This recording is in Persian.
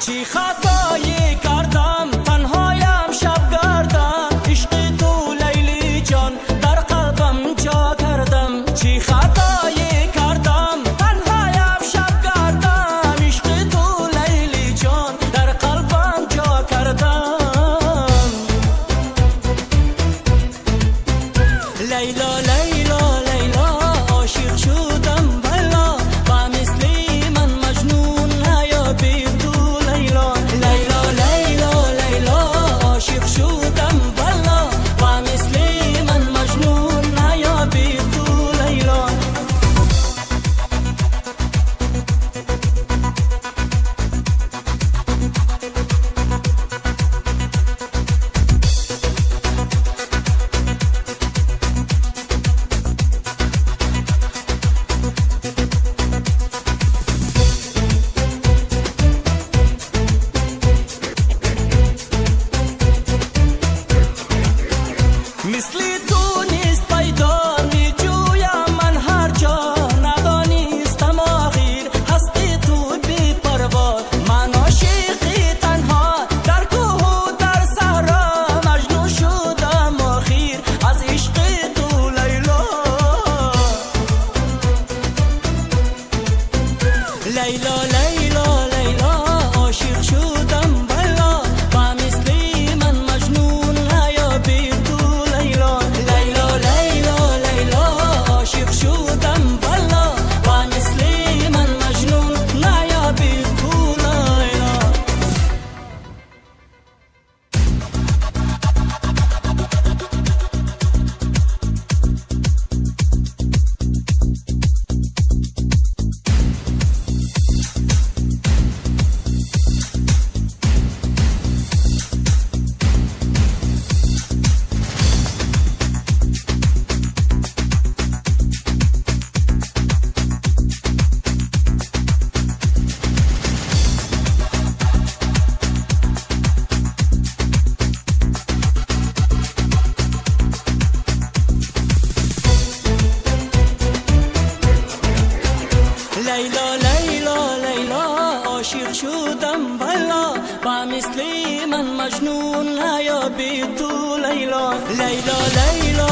چی خطایی کردم تنهایم شب گردم، عشق تو لیلی جان در قلبم جا کردم. چی خطایی کردم تنهایم شب گردم، عشق تو لیلی جان در قلبم جا کردم. لیلا لیلا لیلا عاشق شدم بلا، با مثلی من مجنون نیا بی تو لیلا. لیلا لیلا لیلا عاشق شدم بلا، با مثلی من مجنون نیا بی تو لیلا. مثلی تو نیست پیدا می جویم من هر جا، ندانستم آخر هستی تو بی پروا. من عاشقی تنها در کوه و در صحرا، مجنون شدم آخر از عشق تو لیلا. لیلا لیلا لیلا عاشق شدم بلا، با مثلی من مجنون نیا بی تو لیلا. لیلا لیلا لیلا عاشق شدم بلا، با مثلی من مجنون نیا بی تو لیلا. لیلا لیلا لیلا عاشق شدم بلا، با مثلی من مجنون نیا بی تو لیلا. لیلا لیلا